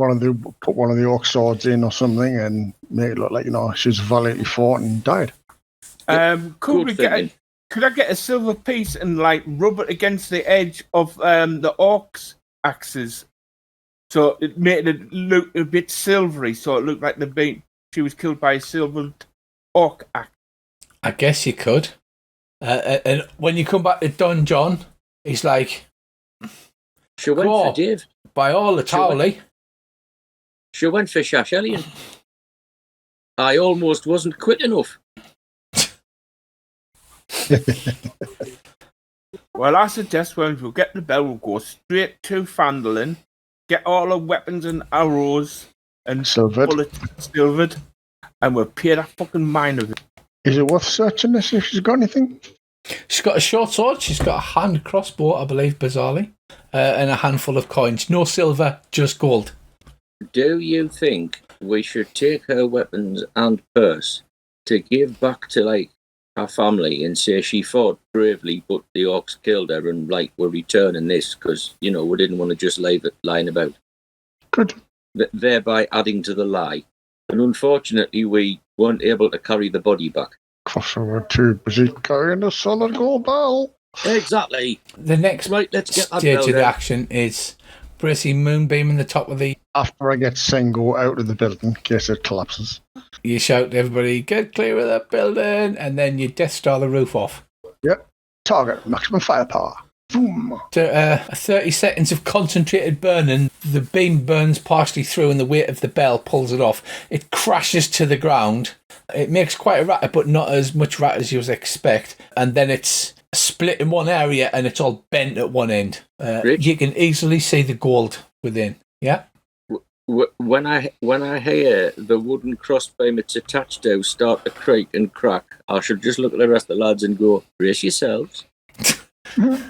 one of the orc swords in or something and make it look like she's valiantly fought and died. Could I get a silver piece and like rub it against the edge of the orcs' axes, so it made it look a bit silvery, so it looked like she was killed by a silvered orc axe? I guess you could. And when you come back to Don John, he's like, she went for Dave. By all the towley. She went for Shashellian. I almost wasn't quick enough. Well, I suggest when we'll get the bell, we'll go straight to Fandolin, get all the weapons and arrows and bullets silvered, and we'll pay that fucking mine of it. Is it worth searching this if she's got anything? She's got a short sword, she's got a hand crossbow, I believe, bizarrely, and a handful of coins. No silver, just gold. Do you think we should take her weapons and purse to give back to, her family and say she fought bravely, but the orcs killed her and, we're returning this because, we didn't want to just leave it lying about? Good. Thereby adding to the lie. And unfortunately, we weren't able to carry the body back. Because we were too busy carrying a solid gold bell. Exactly. The next let's get stage of the action is Bracy moonbeaming the top of the... After I get Sengo out of the building, in case it collapses. You shout to everybody, get clear of that building, and then you Death Star the roof off. Yep. Target, maximum firepower. Boom. To 30 seconds of concentrated burning, the beam burns partially through and the weight of the bell pulls it off. It crashes to the ground. It makes quite a ratter, but not as much ratter as you would expect. And then it's split in one area and it's all bent at one end. You can easily see the gold within. Yeah? When I hear the wooden crossbeam it's attached to start to creak and crack, I should just look at the rest of the lads and go, brace yourselves. And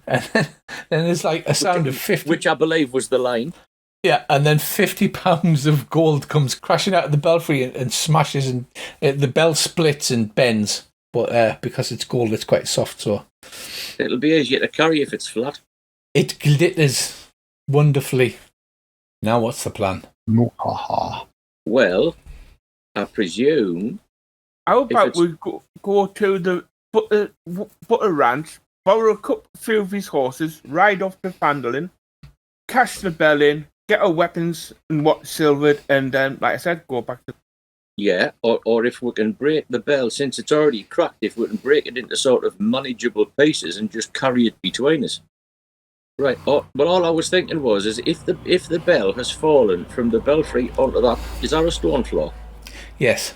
then there's a sound of 50... Which I believe was the line. Yeah, and then 50 pounds of gold comes crashing out of the belfry and smashes, and the bell splits and bends. But because it's gold, it's quite soft, so... It'll be easier to carry if it's flat. It glitters wonderfully. Now what's the plan? Well, I presume... How about we go to the butter ranch, borrow a few of his horses, ride off to Fandolin, cash the bell in, get our weapons and what's silvered, and then, like I said, go back to... Yeah, or if we can break the bell, since it's already cracked, if we can break it into sort of manageable pieces and just carry it between us. Right, but all I was thinking was, is if the bell has fallen from the belfry onto that, is that a stone floor? Yes.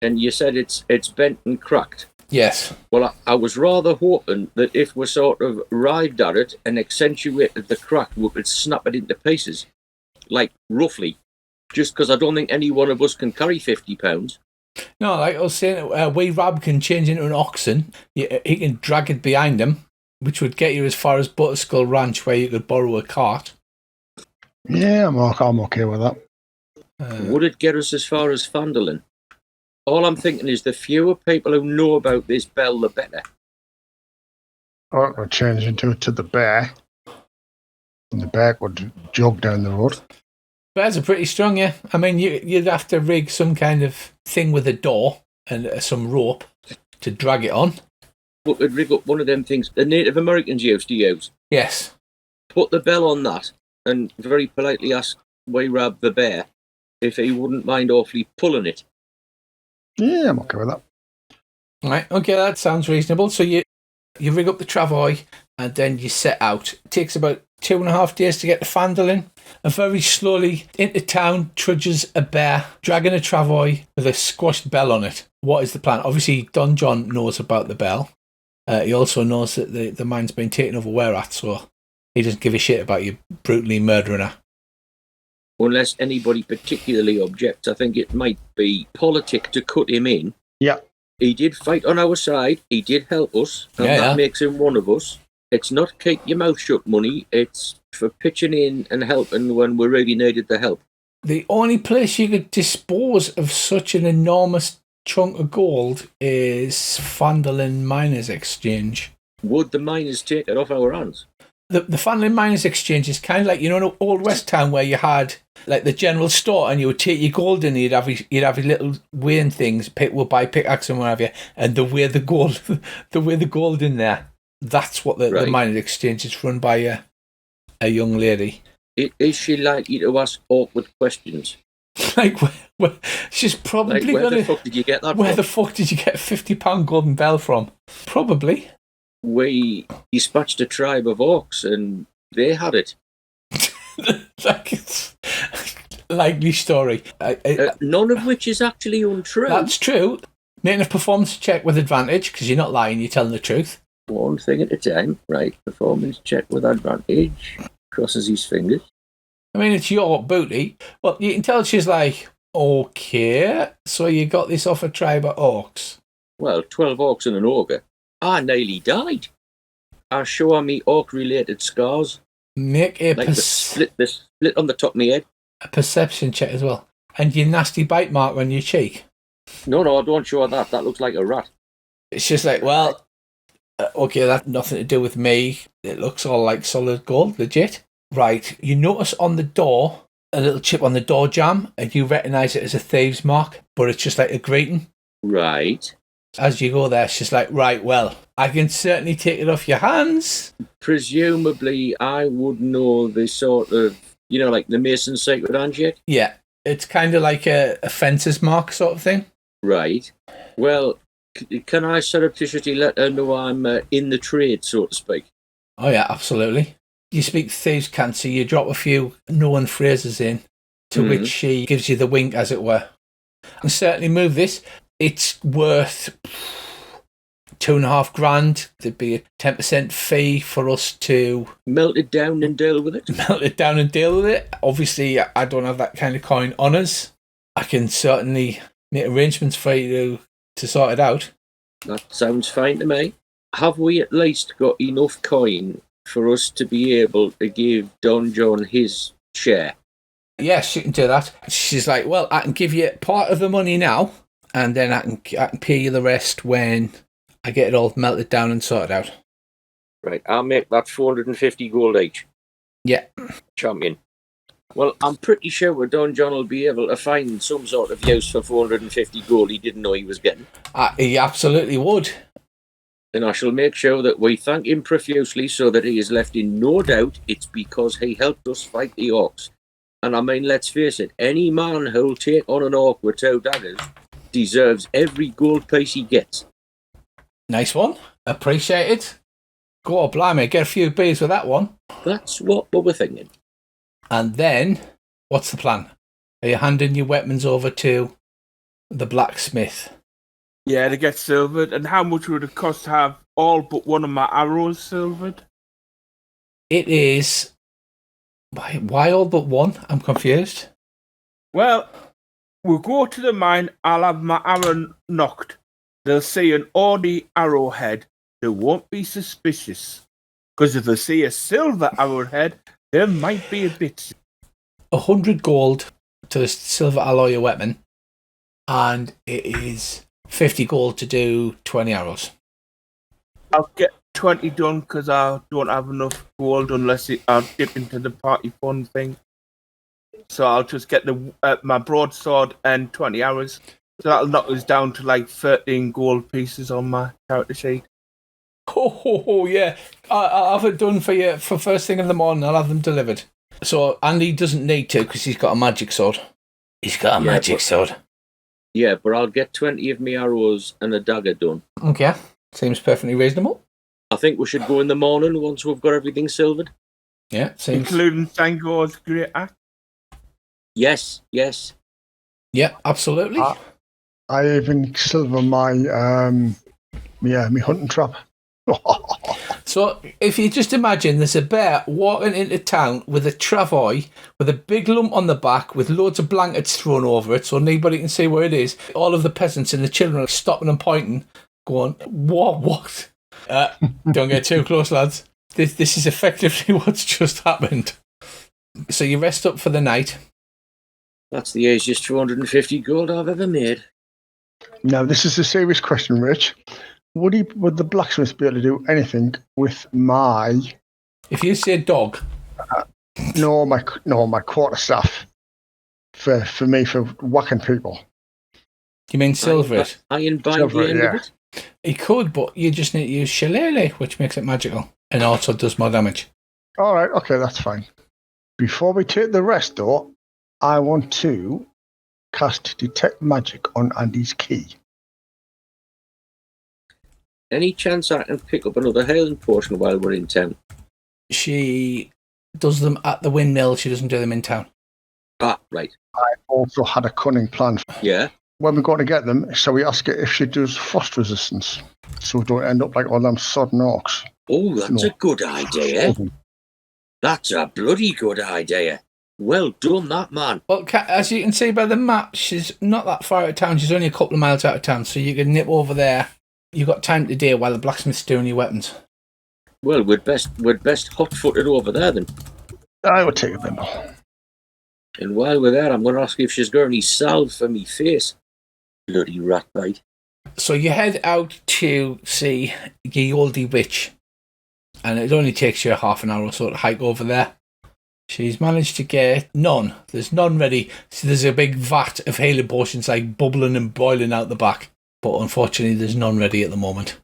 And you said it's bent and cracked? Yes. Well, I was rather hoping that if we sort of arrived at it and accentuated the crack, we could snap it into pieces. Roughly. Just because I don't think any one of us can carry 50 pounds. No, like I was saying, wee Rab can change into an oxen. He can drag it behind him, which would get you as far as Butterskull Ranch, where you could borrow a cart. Yeah, I'm okay with that. Would it get us as far as Fandolin? All I'm thinking is the fewer people who know about this bell, the better. Or we'll change into it to the bear. And the bear would jog down the road. Bears are pretty strong, yeah. I mean, you'd have to rig some kind of thing with a door and some rope to drag it on. But we'd rig up one of them things the Native Americans used to use. Yes. Put the bell on that and very politely ask Wayrab the bear if he wouldn't mind awfully pulling it. Yeah, I'm okay with that. Right, okay, that sounds reasonable. So you rig up the travois and then you set out. It takes about 2.5 days to get to Fandolin. And very slowly into town trudges a bear, dragging a travois with a squashed bell on it. What is the plan? Obviously, Don John knows about the bell. He also knows that the mine's been taken over where at, so he doesn't give a shit about you brutally murdering her. Unless anybody particularly objects, I think it might be politic to cut him in. Yeah. He did fight on our side. He did help us, and that makes him one of us. It's not keep your mouth shut money. It's for pitching in and helping when we really needed the help. The only place you could dispose of such an enormous chunk of gold is Fandolin Miners Exchange. Would the miners take it off our hands? The Fandolin Miners Exchange is kind of like, in Old West Town where you had like the general store and you would take your gold in, you'd have your little weighing things, would buy pickaxe and whatever, and the way the gold in there. That's what the Miners Exchange is run by a young lady. Is she likely to ask awkward questions? Like, she's probably like, where the fuck did you get that Where from? the fuck did you get a £50 golden bell from? Probably. We dispatched a tribe of orcs and they had it. It's likely story. None of which is actually untrue. That's true. Making a performance check with advantage, because you're not lying, you're telling the truth. One thing at a time. Right, performance check with advantage. Crosses his fingers. I mean, it's your booty. Well, you can tell she's like, okay, so you got this off a tribe of orcs. Well, 12 orcs and an ogre. I nearly died. I show me orc-related scars. Make a like the split on the top of my head. A perception check as well. And your nasty bite mark on your cheek. No, I don't show that. That looks like a rat. It's just like, well, okay, that's nothing to do with me. It looks all like solid gold, legit. Right, you notice on the door, a little chip on the door jamb, and you recognise it as a thieves mark, but it's just like a greeting. Right. As you go there, she's like, right, well, I can certainly take it off your hands. Presumably, I would know the sort of, like the Mason sacred handshake? Yeah, it's kind of like a fencer's mark sort of thing. Right. Well, can I surreptitiously let her know I'm in the trade, so to speak? Oh, yeah, absolutely. You speak thieves' cant, so you drop a few known phrases in, to which she gives you the wink, as it were. I can certainly move this. It's worth $2,500. There'd be a 10% fee for us to melt it down and deal with it. Obviously, I don't have that kind of coin on us. I can certainly make arrangements for you to sort it out. That sounds fine to me. Have we at least got enough coin for us to be able to give Don John his share? Yes, you can do that. She's like, well, I can give you part of the money now, and then I can pay you the rest when I get it all melted down and sorted out. Right, I'll make that 450 gold each. Yeah. Champion. Well, I'm pretty sure Don John will be able to find some sort of use for 450 gold he didn't know he was getting. He absolutely would. And I shall make sure that we thank him profusely so that he is left in no doubt it's because he helped us fight the orcs. And I mean, let's face it, any man who'll take on an orc with 2 daggers deserves every gold piece he gets. Nice one. Appreciate it. Go on, blimey, get a few beers with that one. That's what we were thinking. And then, what's the plan? Are you handing your weapons over to the blacksmith? Yeah, to get silvered. And how much would it cost to have all but one of my arrows silvered? It is... Why all but one? I'm confused. Well, we'll go to the mine. I'll have my arrow knocked. They'll see an ordinary arrowhead. They won't be suspicious. Because if they see a silver arrowhead, they might be a bit... 100 gold to the silver alloy weapon. And it is 50 gold to do 20 arrows. I'll get 20 done because I don't have enough gold unless I'll dip into the party fund thing. So I'll just get my broadsword and 20 arrows. So that'll knock us down to like 13 gold pieces on my character sheet. Oh yeah. I'll have it done for you for first thing in the morning. I'll have them delivered. So Andy doesn't need to because he's got a magic sword. He's got a magic sword. Yeah, but I'll get 20 of my arrows and a dagger done. Okay. Seems perfectly reasonable. I think we should go in the morning once we've got everything silvered. Yeah, seems... Including Sango's great axe? Yes. Yeah, absolutely. I even silver my my hunting trap. So if you just imagine there's a bear walking into town with a travois, with a big lump on the back, with loads of blankets thrown over it so nobody can see where it is. All of the peasants and the children are stopping and pointing, going, what? Don't get too close, lads. This is effectively what's just happened. So you rest up for the night. That's the easiest 250 gold I've ever made. Now, this is a serious question, Rich. Would the blacksmith be able to do anything with my... If you say dog... my quarterstaff for whacking people. You mean silver it? Iron bind the end of it? He could, but you just need to use shillelagh, which makes it magical. And also does more damage. All right, okay, that's fine. Before we take the rest, though, I want to cast Detect Magic on Andy's key. Any chance I can pick up another healing potion while we're in town? She does them at the windmill. She doesn't do them in town. Ah, right. I also had a cunning plan. Yeah? When we go to get them, so we ask her if she does frost resistance, so we don't end up like all them sodden orcs. Oh, that's a good idea. That's a bloody good idea. Well done, that man. Well, as you can see by the map, she's not that far out of town. She's only a couple of miles out of town, so you can nip over there. You've got time today while the blacksmith's doing your weapons. Well, we'd best hot-footed over there then. I would take a bimble. And while we're there, I'm going to ask if she's got any salve for me face. Bloody rat bite. So you head out to see the oldie witch, and it only takes you half an hour or so to hike over there. She's managed to get none. There's none ready. So there's a big vat of healing potions like bubbling and boiling out the back. But unfortunately, there's none ready at the moment.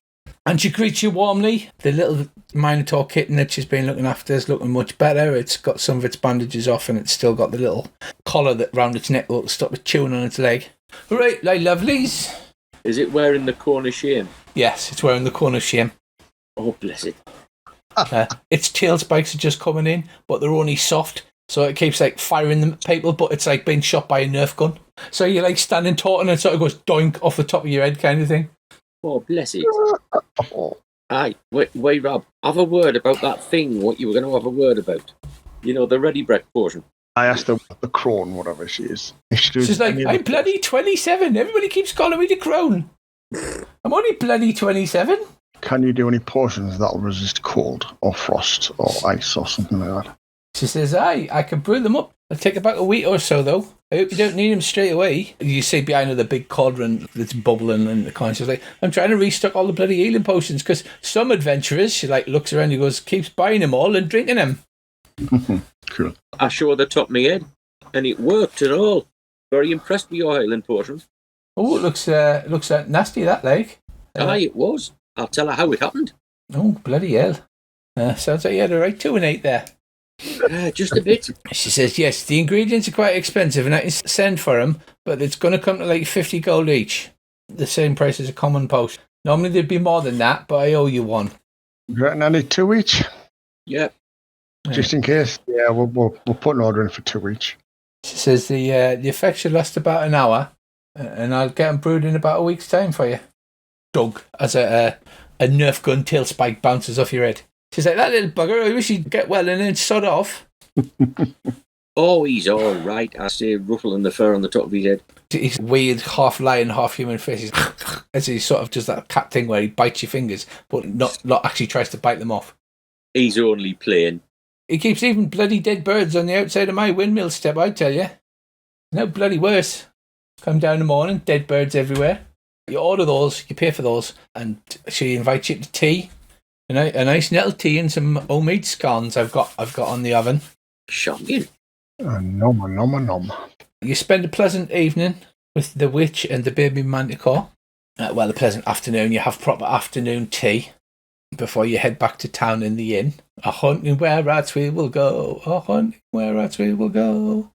And she greets you warmly. The little Minotaur kitten that she's been looking after is looking much better. It's got some of its bandages off and it's still got the little collar that round its neck will stop it chewing on its leg. Right, like lovelies. Is it wearing the corner shame? Yes, it's wearing the corner shame. Oh, bless it. Its tail spikes are just coming in, but they're only soft. So it keeps like firing the people, but it's like being shot by a Nerf gun. So you're like standing taut and it sort of goes doink off the top of your head kind of thing. Oh, bless it. Aye, wait, Rob, have a word about that thing, what you were going to have a word about. You know, the ready bread portion. I asked her what the crone, whatever she is. She's like, I'm bloody 27. Everybody keeps calling me the crone. I'm only bloody 27. Can you do any potions that will resist cold or frost or ice or something like that? She says, aye, I can brew them up. It'll take about a week or so, though. I hope you don't need them straight away. You see behind her the big cauldron that's bubbling and the coin. She's like, I'm trying to restock all the bloody healing potions because some adventurers, she like looks around and goes, keeps buying them all and drinking them. Cool. I showed the top of my head and it worked at all. Very impressed with your healing potions. Oh, it looks nasty, that like. Aye, it was. I'll tell her how it happened. Oh, bloody hell. Sounds like you had a right 2 and 8 there. Just a bit. She says, yes, the ingredients are quite expensive and I can send for them, but it's going to come to like 50 gold each. The same price as a common post. Normally there'd be more than that, but I owe you one. You reckon I need 2 each? Yeah. Just in case. Yeah, we'll put an order in for 2 each. She says the effect should last about an hour and I'll get them brewed in about a week's time for you. Doug, as a Nerf gun tail spike bounces off your head. She's like, that little bugger, I wish he'd get well and then sod off. Oh, he's all right. I say, ruffling the fur on the top of his head. He's weird, half lion, half human face. As he sort of does that cat thing where he bites your fingers, but not actually tries to bite them off. He's only playing. He keeps even bloody dead birds on the outside of my windmill step, I tell you. No bloody worse. Come down in the morning, dead birds everywhere. You order those, you pay for those, and she invites you to tea. A nice little tea and some homemade scones I've got on the oven. Shocking. Nom. You spend a pleasant evening with the witch and the baby manticore. A pleasant afternoon. You have proper afternoon tea before you head back to town in the inn. A hunting where rats we will go. A hunting where rats we will go.